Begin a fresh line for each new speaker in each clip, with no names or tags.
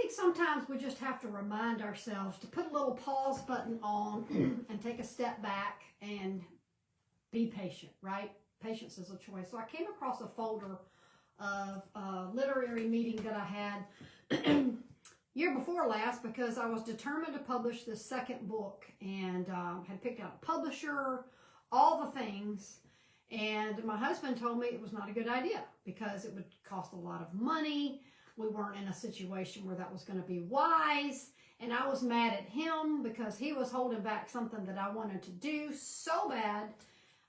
think sometimes we just have to remind ourselves to put a little pause button on and take a step back and be patient, right? Patience is a choice. So I came across a folder of a literary meeting that I had year before last, because I was determined to publish this second book, and had picked out a publisher, all the things. And my husband told me it was not a good idea because it would cost a lot of money. We weren't in a situation where that was going to be wise. And I was mad at him because he was holding back something that I wanted to do so bad.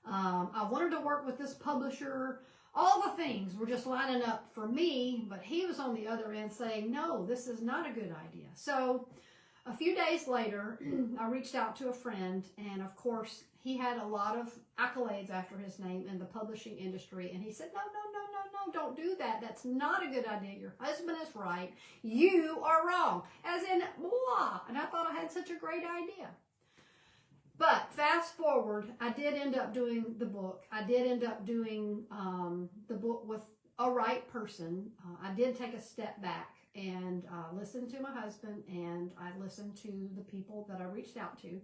I wanted to work with this publisher. All the things were just lining up for me, but he was on the other end saying, no, this is not a good idea. So a few days later, I reached out to a friend, and of course, he had a lot of accolades after his name in the publishing industry, and he said, no, don't do that. That's not a good idea. Your husband is right. You are wrong. As in, blah. And I thought I had such a great idea. But fast forward, I did end up doing the book. I did end up doing the book with a right person. I did take a step back and listen to my husband, and I listened to the people that I reached out to.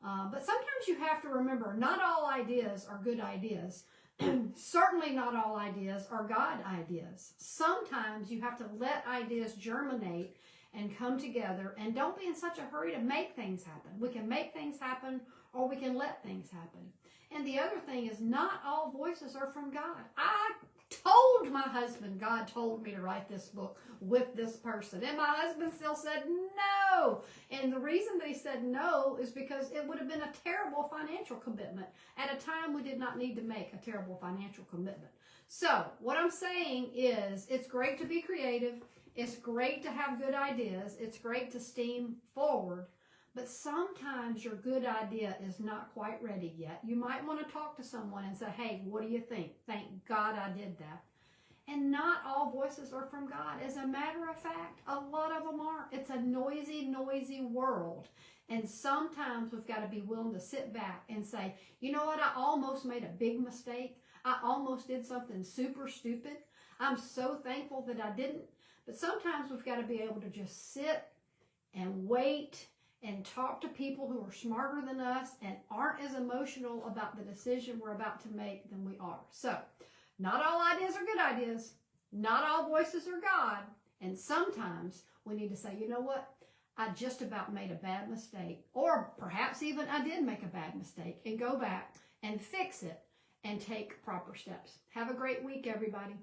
But sometimes you have to remember, not all ideas are good ideas. Certainly not all ideas are God ideas. Sometimes you have to let ideas germinate and come together, and don't be in such a hurry to make things happen. We can make things happen, or we can let things happen. And the other thing is, not all voices are from God. I told my husband, God told me to write this book with this person. And my husband still said no. And the reason that he said no is because it would have been a terrible financial commitment at a time we did not need to make a terrible financial commitment. So what I'm saying is, it's great to be creative. It's great to have good ideas. It's great to steam forward. But sometimes your good idea is not quite ready yet. You might want to talk to someone and say, hey, what do you think? Thank God I did that. And not all voices are from God. As a matter of fact, a lot of them are. It's a noisy, noisy world. And sometimes we've got to be willing to sit back and say, you know what? I almost made a big mistake. I almost did something super stupid. I'm so thankful that I didn't. But sometimes we've got to be able to just sit and wait and talk to people who are smarter than us and aren't as emotional about the decision we're about to make than we are. So, not all ideas are good ideas. Not all voices are God. And sometimes we need to say, you know what? I just about made a bad mistake. Or perhaps even I did make a bad mistake, and go back and fix it and take proper steps. Have a great week, everybody.